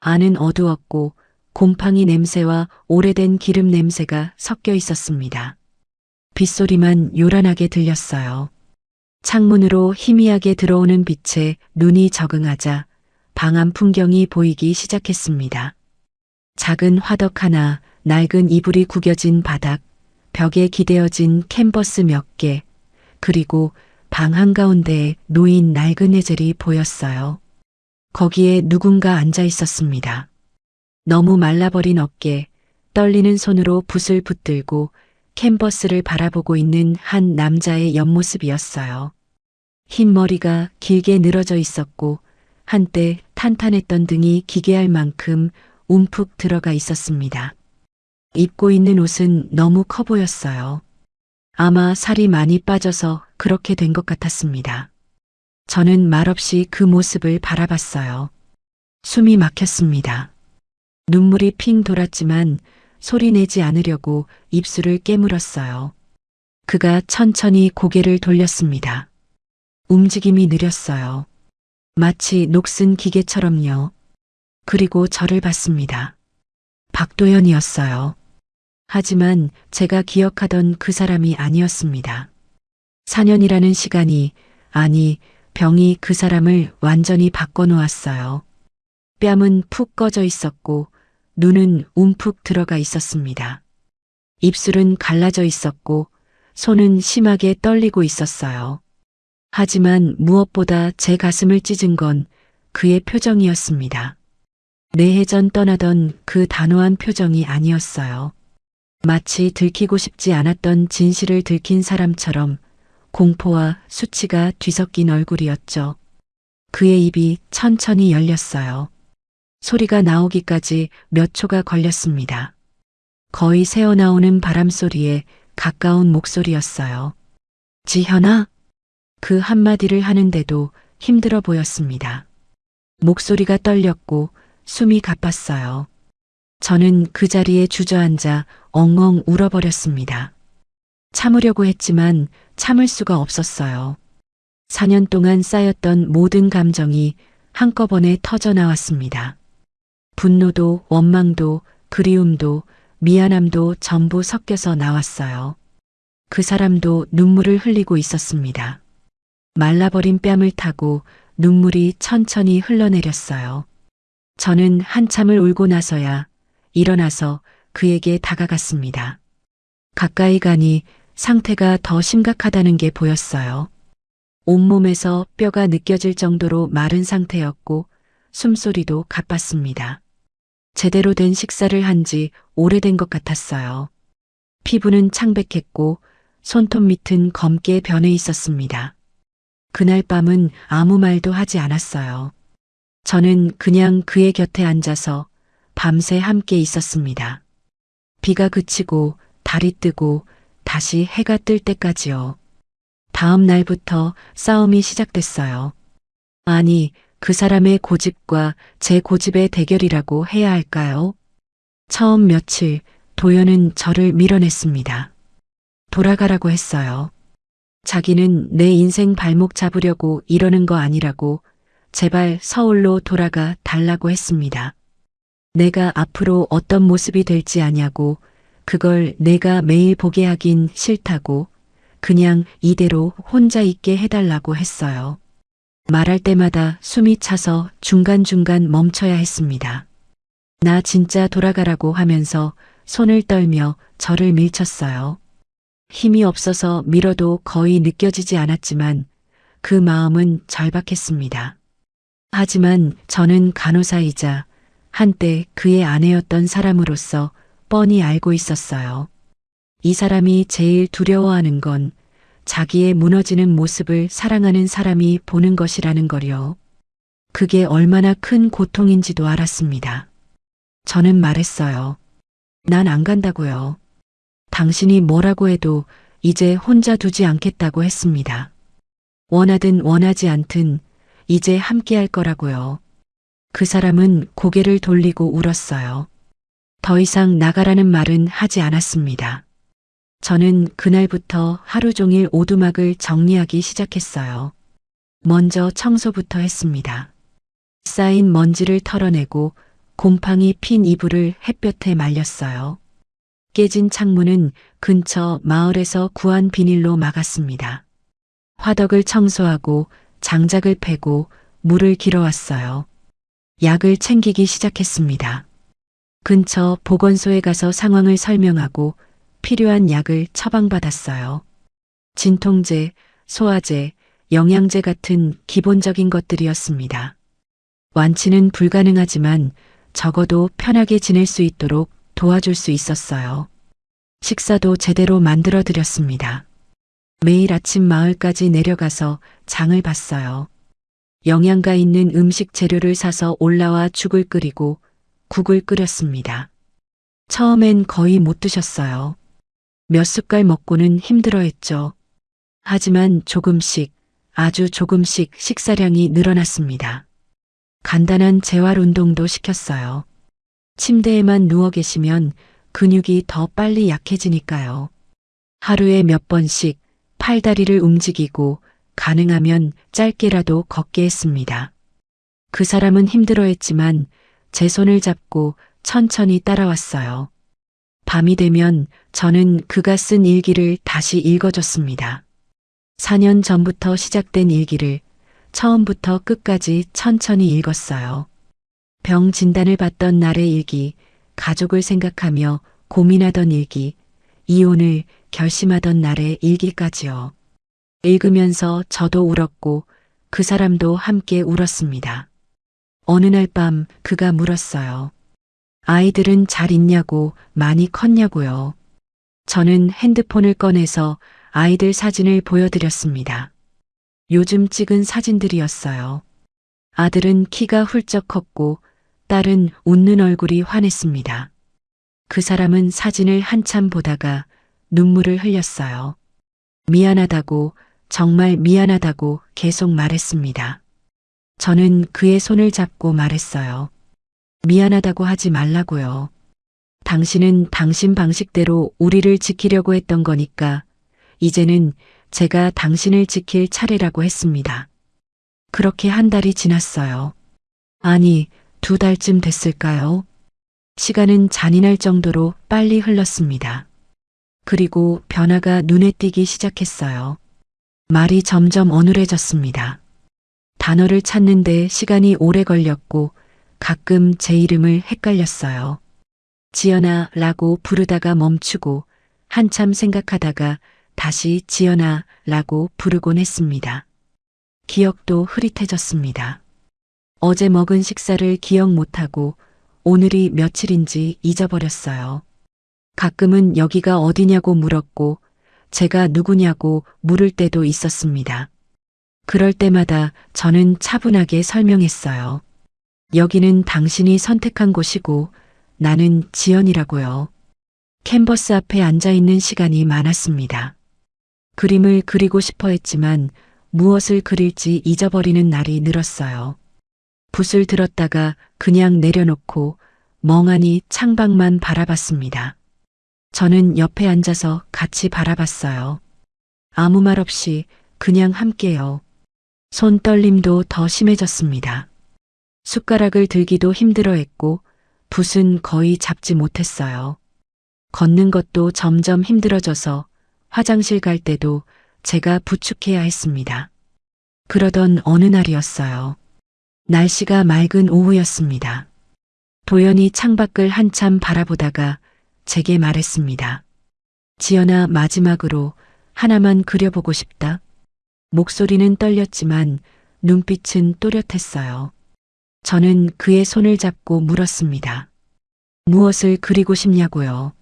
안은 어두웠고 곰팡이 냄새와 오래된 기름 냄새가 섞여 있었습니다. 빗소리만 요란하게 들렸어요. 창문으로 희미하게 들어오는 빛에 눈이 적응하자 방 안 풍경이 보이기 시작했습니다. 작은 화덕 하나, 낡은 이불이 구겨진 바닥, 벽에 기대어진 캔버스 몇 개, 그리고 방 한가운데에 놓인 낡은 에젤이 보였어요. 거기에 누군가 앉아 있었습니다. 너무 말라버린 어깨, 떨리는 손으로 붓을 붙들고 캔버스를 바라보고 있는 한 남자의 옆모습이었어요. 흰 머리가 길게 늘어져 있었고 한때 탄탄했던 등이 기괴할 만큼 움푹 들어가 있었습니다. 입고 있는 옷은 너무 커 보였어요. 아마 살이 많이 빠져서 그렇게 된 것 같았습니다. 저는 말없이 그 모습을 바라봤어요. 숨이 막혔습니다. 눈물이 핑 돌았지만 소리 내지 않으려고 입술을 깨물었어요. 그가 천천히 고개를 돌렸습니다. 움직임이 느렸어요. 마치 녹슨 기계처럼요. 그리고 저를 봤습니다. 박도연이었어요. 하지만 제가 기억하던 그 사람이 아니었습니다. 4년이라는 시간이, 아니, 병이 그 사람을 완전히 바꿔놓았어요. 뺨은 푹 꺼져 있었고 눈은 움푹 들어가 있었습니다. 입술은 갈라져 있었고 손은 심하게 떨리고 있었어요. 하지만 무엇보다 제 가슴을 찢은 건 그의 표정이었습니다. 내해전 떠나던 그 단호한 표정이 아니었어요. 마치 들키고 싶지 않았던 진실을 들킨 사람처럼 공포와 수치가 뒤섞인 얼굴이었죠. 그의 입이 천천히 열렸어요. 소리가 나오기까지 몇 초가 걸렸습니다. 거의 새어나오는 바람소리에 가까운 목소리였어요. 지현아? 그 한마디를 하는데도 힘들어 보였습니다. 목소리가 떨렸고 숨이 가빴어요. 저는 그 자리에 주저앉아 엉엉 울어버렸습니다. 참으려고 했지만 참을 수가 없었어요. 4년 동안 쌓였던 모든 감정이 한꺼번에 터져 나왔습니다. 분노도, 원망도, 그리움도, 미안함도 전부 섞여서 나왔어요. 그 사람도 눈물을 흘리고 있었습니다. 말라버린 뺨을 타고 눈물이 천천히 흘러내렸어요. 저는 한참을 울고 나서야 일어나서 그에게 다가갔습니다. 가까이 가니 상태가 더 심각하다는 게 보였어요. 온몸에서 뼈가 느껴질 정도로 마른 상태였고 숨소리도 가빴습니다. 제대로 된 식사를 한 지 오래된 것 같았어요. 피부는 창백했고 손톱 밑은 검게 변해 있었습니다. 그날 밤은 아무 말도 하지 않았어요. 저는 그냥 그의 곁에 앉아서 밤새 함께 있었습니다. 비가 그치고 달이 뜨고 다시 해가 뜰 때까지요. 다음 날부터 싸움이 시작됐어요. 아니, 그 사람의 고집과 제 고집의 대결이라고 해야 할까요? 처음 며칠 도연은 저를 밀어냈습니다. 돌아가라고 했어요. 자기는 내 인생 발목 잡으려고 이러는 거 아니라고 제발 서울로 돌아가 달라고 했습니다. 내가 앞으로 어떤 모습이 될지 아냐고 그걸 내가 매일 보게 하긴 싫다고 그냥 이대로 혼자 있게 해달라고 했어요. 말할 때마다 숨이 차서 중간중간 멈춰야 했습니다. 나 진짜 돌아가라고 하면서 손을 떨며 저를 밀쳤어요. 힘이 없어서 밀어도 거의 느껴지지 않았지만 그 마음은 절박했습니다. 하지만 저는 간호사이자 한때 그의 아내였던 사람으로서 뻔히 알고 있었어요. 이 사람이 제일 두려워하는 건 자기의 무너지는 모습을 사랑하는 사람이 보는 것이라는 거요. 그게 얼마나 큰 고통인지도 알았습니다. 저는 말했어요. 난 안 간다고요. 당신이 뭐라고 해도 이제 혼자 두지 않겠다고 했습니다. 원하든 원하지 않든 이제 함께 할 거라고요. 그 사람은 고개를 돌리고 울었어요. 더 이상 나가라는 말은 하지 않았습니다. 저는 그날부터 하루 종일 오두막을 정리하기 시작했어요. 먼저 청소부터 했습니다. 쌓인 먼지를 털어내고 곰팡이 핀 이불을 햇볕에 말렸어요. 깨진 창문은 근처 마을에서 구한 비닐로 막았습니다. 화덕을 청소하고 장작을 패고 물을 길어왔어요. 약을 챙기기 시작했습니다. 근처 보건소에 가서 상황을 설명하고 필요한 약을 처방받았어요. 진통제, 소화제, 영양제 같은 기본적인 것들이었습니다. 완치는 불가능하지만 적어도 편하게 지낼 수 있도록 도와줄 수 있었어요. 식사도 제대로 만들어 드렸습니다. 매일 아침 마을까지 내려가서 장을 봤어요. 영양가 있는 음식 재료를 사서 올라와 죽을 끓이고 국을 끓였습니다. 처음엔 거의 못 드셨어요. 몇 숟갈 먹고는 힘들어했죠. 하지만 조금씩, 아주 조금씩 식사량이 늘어났습니다. 간단한 재활 운동도 시켰어요. 침대에만 누워 계시면 근육이 더 빨리 약해지니까요. 하루에 몇 번씩 팔다리를 움직이고 가능하면 짧게라도 걷게 했습니다. 그 사람은 힘들어했지만 제 손을 잡고 천천히 따라왔어요. 밤이 되면 저는 그가 쓴 일기를 다시 읽어줬습니다. 4년 전부터 시작된 일기를 처음부터 끝까지 천천히 읽었어요. 병 진단을 받던 날의 일기, 가족을 생각하며 고민하던 일기, 이혼을 결심하던 날의 일기까지요. 읽으면서 저도 울었고 그 사람도 함께 울었습니다. 어느 날 밤 그가 물었어요. 아이들은 잘 있냐고, 많이 컸냐고요. 저는 핸드폰을 꺼내서 아이들 사진을 보여드렸습니다. 요즘 찍은 사진들이었어요. 아들은 키가 훌쩍 컸고 딸은 웃는 얼굴이 환했습니다. 그 사람은 사진을 한참 보다가 눈물을 흘렸어요. 미안하다고, 정말 미안하다고 계속 말했습니다. 저는 그의 손을 잡고 말했어요. 미안하다고 하지 말라고요. 당신은 당신 방식대로 우리를 지키려고 했던 거니까 이제는 제가 당신을 지킬 차례라고 했습니다. 그렇게 한 달이 지났어요. 아니, 2달쯤 됐을까요? 시간은 잔인할 정도로 빨리 흘렀습니다. 그리고 변화가 눈에 띄기 시작했어요. 말이 점점 어눌해졌습니다. 단어를 찾는데 시간이 오래 걸렸고 가끔 제 이름을 헷갈렸어요. 지연아 라고 부르다가 멈추고 한참 생각하다가 다시 지연아 라고 부르곤 했습니다. 기억도 흐릿해졌습니다. 어제 먹은 식사를 기억 못하고 오늘이 며칠인지 잊어버렸어요. 가끔은 여기가 어디냐고 물었고 제가 누구냐고 물을 때도 있었습니다. 그럴 때마다 저는 차분하게 설명했어요. 여기는 당신이 선택한 곳이고 나는 지연이라고요. 캔버스 앞에 앉아 있는 시간이 많았습니다. 그림을 그리고 싶어 했지만 무엇을 그릴지 잊어버리는 날이 늘었어요. 붓을 들었다가 그냥 내려놓고 멍하니 창밖만 바라봤습니다. 저는 옆에 앉아서 같이 바라봤어요. 아무 말 없이 그냥 함께요. 손 떨림도 더 심해졌습니다. 숟가락을 들기도 힘들어했고 붓은 거의 잡지 못했어요. 걷는 것도 점점 힘들어져서 화장실 갈 때도 제가 부축해야 했습니다. 그러던 어느 날이었어요. 날씨가 맑은 오후였습니다. 도연이 창밖을 한참 바라보다가 제게 말했습니다. 지연아, 마지막으로 하나만 그려보고 싶다. 목소리는 떨렸지만 눈빛은 또렷했어요. 저는 그의 손을 잡고 물었습니다. 무엇을 그리고 싶냐고요.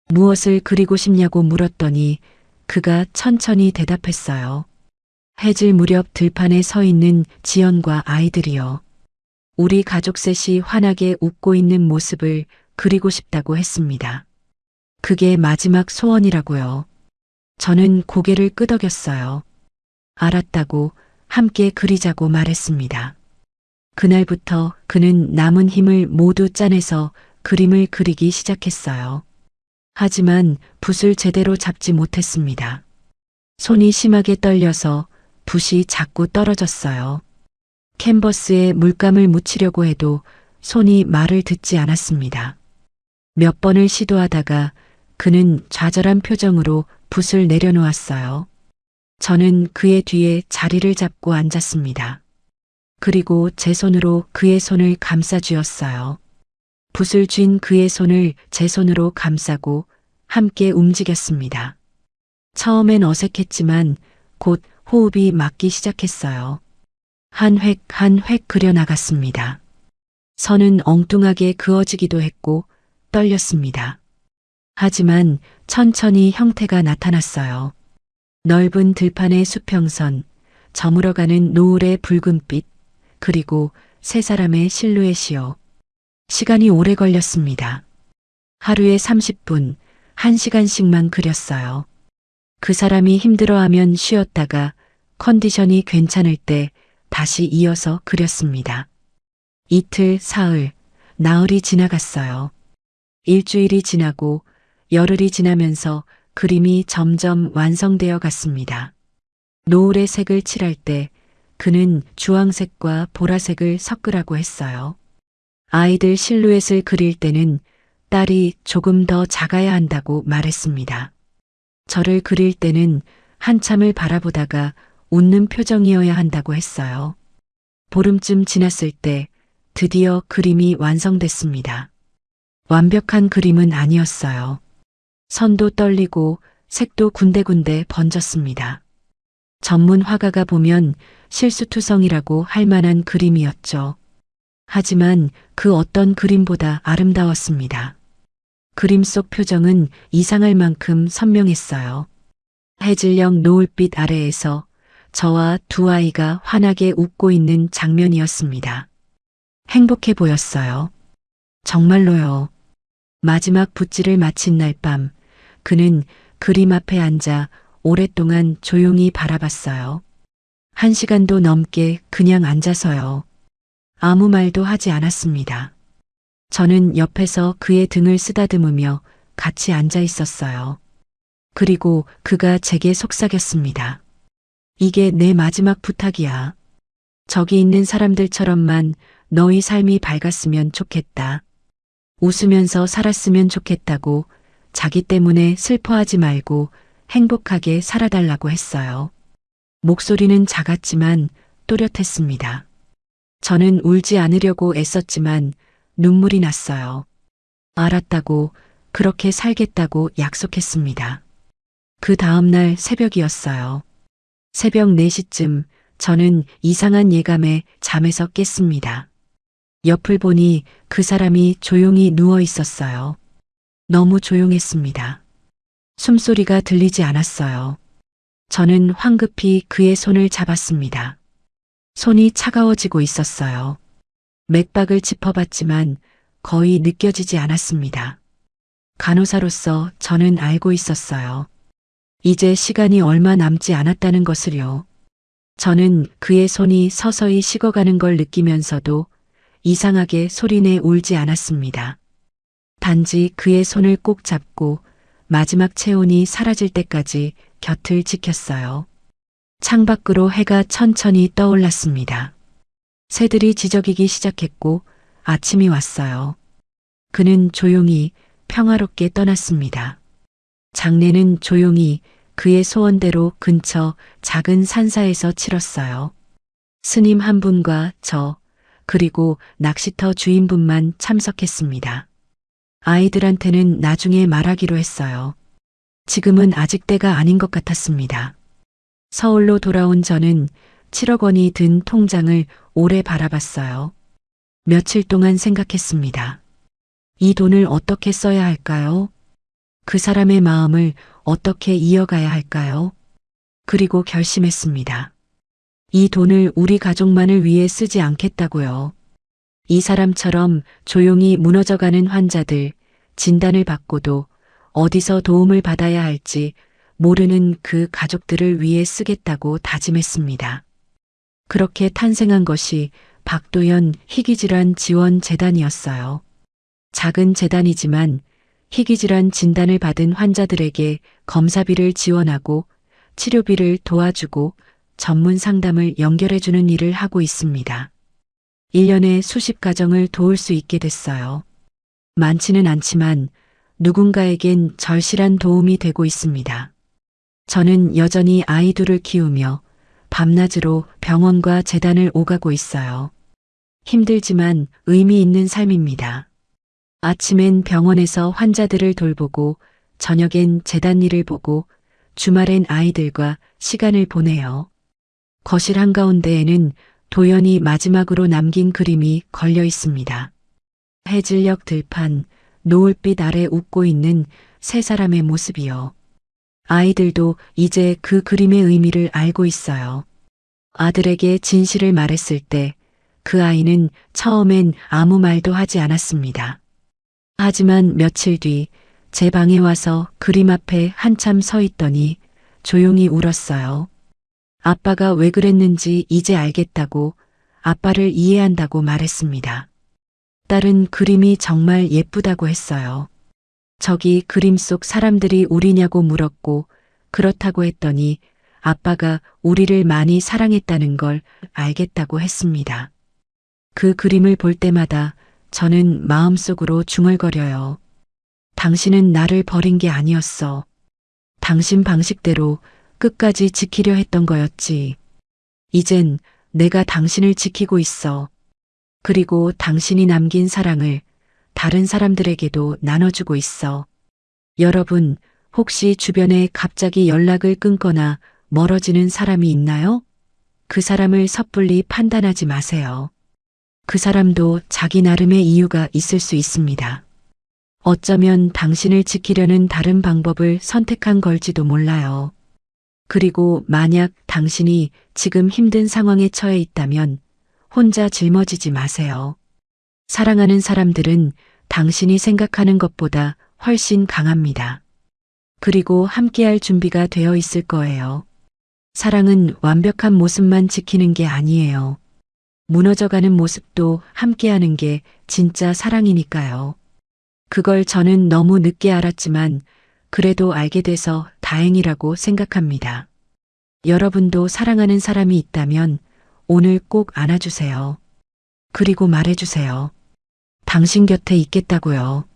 무엇을 그리고 싶냐고 물었더니 그가 천천히 대답했어요. 해질 무렵 들판에 서 있는 지연과 아이들이요. 우리 가족 셋이 환하게 웃고 있는 모습을 그리고 싶다고 했습니다. 그게 마지막 소원이라고요. 저는 고개를 끄덕였어요. 알았다고 함께 그리자고 말했습니다. 그날부터 그는 남은 힘을 모두 짜내서 그림을 그리기 시작했어요. 하지만 붓을 제대로 잡지 못했습니다. 손이 심하게 떨려서 붓이 자꾸 떨어졌어요. 캔버스에 물감을 묻히려고 해도 손이 말을 듣지 않았습니다. 몇 번을 시도하다가 그는 좌절한 표정으로 붓을 내려놓았어요. 저는 그의 뒤에 자리를 잡고 앉았습니다. 그리고 제 손으로 그의 손을 감싸 쥐었어요. 붓을 쥔 그의 손을 제 손으로 감싸고 함께 움직였습니다. 처음엔 어색했지만 곧 호흡이 맞기 시작했어요. 한 획 한 획 그려나갔습니다. 선은 엉뚱하게 그어지기도 했고 떨렸습니다. 하지만 천천히 형태가 나타났어요. 넓은 들판의 수평선, 저물어가는 노을의 붉은빛, 그리고 세 사람의 실루엣이요. 시간이 오래 걸렸습니다. 하루에 30분, 1시간씩만 그렸어요. 그 사람이 힘들어하면 쉬었다가 컨디션이 괜찮을 때 다시 이어서 그렸습니다. 이틀, 사흘, 나흘이 지나갔어요. 일주일이 지나고 열흘이 지나면서 그림이 점점 완성되어 갔습니다. 노을의 색을 칠할 때 그는 주황색과 보라색을 섞으라고 했어요. 아이들 실루엣을 그릴 때는 딸이 조금 더 작아야 한다고 말했습니다. 저를 그릴 때는 한참을 바라보다가 웃는 표정이어야 한다고 했어요. 보름쯤 지났을 때 드디어 그림이 완성됐습니다. 완벽한 그림은 아니었어요. 선도 떨리고 색도 군데군데 번졌습니다. 전문 화가가 보면 실수투성이라고 할 만한 그림이었죠. 하지만 그 어떤 그림보다 아름다웠습니다. 그림 속 표정은 이상할 만큼 선명했어요. 해질녘 노을빛 아래에서 저와 두 아이가 환하게 웃고 있는 장면이었습니다. 행복해 보였어요. 정말로요. 마지막 붓질을 마친 날 밤, 그는 그림 앞에 앉아 오랫동안 조용히 바라봤어요. 1시간도 넘게 그냥 앉아서요. 아무 말도 하지 않았습니다. 저는 옆에서 그의 등을 쓰다듬으며 같이 앉아 있었어요. 그리고 그가 제게 속삭였습니다. 이게 내 마지막 부탁이야. 저기 있는 사람들처럼만 너희 삶이 밝았으면 좋겠다. 웃으면서 살았으면 좋겠다고 자기 때문에 슬퍼하지 말고 행복하게 살아달라고 했어요. 목소리는 작았지만 또렷했습니다. 저는 울지 않으려고 애썼지만 눈물이 났어요. 알았다고, 그렇게 살겠다고 약속했습니다. 그 다음날 새벽이었어요. 새벽 4시쯤 저는 이상한 예감에 잠에서 깼습니다. 옆을 보니 그 사람이 조용히 누워 있었어요. 너무 조용했습니다. 숨소리가 들리지 않았어요. 저는 황급히 그의 손을 잡았습니다. 손이 차가워지고 있었어요. 맥박을 짚어봤지만 거의 느껴지지 않았습니다. 간호사로서 저는 알고 있었어요. 이제 시간이 얼마 남지 않았다는 것을요. 저는 그의 손이 서서히 식어가는 걸 느끼면서도 이상하게 소리내 울지 않았습니다. 단지 그의 손을 꼭 잡고 마지막 체온이 사라질 때까지 곁을 지켰어요. 창밖으로 해가 천천히 떠올랐습니다. 새들이 지저귀기 시작했고 아침이 왔어요. 그는 조용히 평화롭게 떠났습니다. 장례는 조용히 그의 소원대로 근처 작은 산사에서 치렀어요. 스님 한 분과 저, 그리고 낚시터 주인분만 참석했습니다. 아이들한테는 나중에 말하기로 했어요. 지금은 아직 때가 아닌 것 같았습니다. 서울로 돌아온 저는 7억 원이 든 통장을 오래 바라봤어요. 며칠 동안 생각했습니다. 이 돈을 어떻게 써야 할까요? 그 사람의 마음을 어떻게 이어가야 할까요? 그리고 결심했습니다. 이 돈을 우리 가족만을 위해 쓰지 않겠다고요. 이 사람처럼 조용히 무너져가는 환자들, 진단을 받고도 어디서 도움을 받아야 할지 모르는 그 가족들을 위해 쓰겠다고 다짐했습니다. 그렇게 탄생한 것이 박도연 희귀질환 지원 재단이었어요. 작은 재단이지만 희귀질환 진단을 받은 환자들에게 검사비를 지원하고 치료비를 도와주고 전문 상담을 연결해주는 일을 하고 있습니다. 1년에 수십 가정을 도울 수 있게 됐어요. 많지는 않지만 누군가에겐 절실한 도움이 되고 있습니다. 저는 여전히 아이 둘을 키우며 밤낮으로 병원과 재단을 오가고 있어요. 힘들지만 의미 있는 삶입니다. 아침엔 병원에서 환자들을 돌보고 저녁엔 재단 일을 보고 주말엔 아이들과 시간을 보내요. 거실 한가운데에는 도연이 마지막으로 남긴 그림이 걸려 있습니다. 해질녘 들판, 노을빛 아래 웃고 있는 세 사람의 모습이요. 아이들도 이제 그 그림의 의미를 알고 있어요. 아들에게 진실을 말했을 때 그 아이는 처음엔 아무 말도 하지 않았습니다. 하지만 며칠 뒤 제 방에 와서 그림 앞에 한참 서 있더니 조용히 울었어요. 아빠가 왜 그랬는지 이제 알겠다고, 아빠를 이해한다고 말했습니다. 딸은 그림이 정말 예쁘다고 했어요. 저기 그림 속 사람들이 우리냐고 물었고 그렇다고 했더니 아빠가 우리를 많이 사랑했다는 걸 알겠다고 했습니다. 그 그림을 볼 때마다 저는 마음속으로 중얼거려요. 당신은 나를 버린 게 아니었어. 당신 방식대로 끝까지 지키려 했던 거였지. 이젠 내가 당신을 지키고 있어. 그리고 당신이 남긴 사랑을 다른 사람들에게도 나눠주고 있어. 여러분, 혹시 주변에 갑자기 연락을 끊거나 멀어지는 사람이 있나요? 그 사람을 섣불리 판단하지 마세요. 그 사람도 자기 나름의 이유가 있을 수 있습니다. 어쩌면 당신을 지키려는 다른 방법을 선택한 걸지도 몰라요. 그리고 만약 당신이 지금 힘든 상황에 처해 있다면 혼자 짊어지지 마세요. 사랑하는 사람들은 당신이 생각하는 것보다 훨씬 강합니다. 그리고 함께할 준비가 되어 있을 거예요. 사랑은 완벽한 모습만 지키는 게 아니에요. 무너져가는 모습도 함께하는 게 진짜 사랑이니까요. 그걸 저는 너무 늦게 알았지만 그래도 알게 돼서 다행이라고 생각합니다. 여러분도 사랑하는 사람이 있다면 오늘 꼭 안아주세요. 그리고 말해주세요. 당신 곁에 있겠다고요.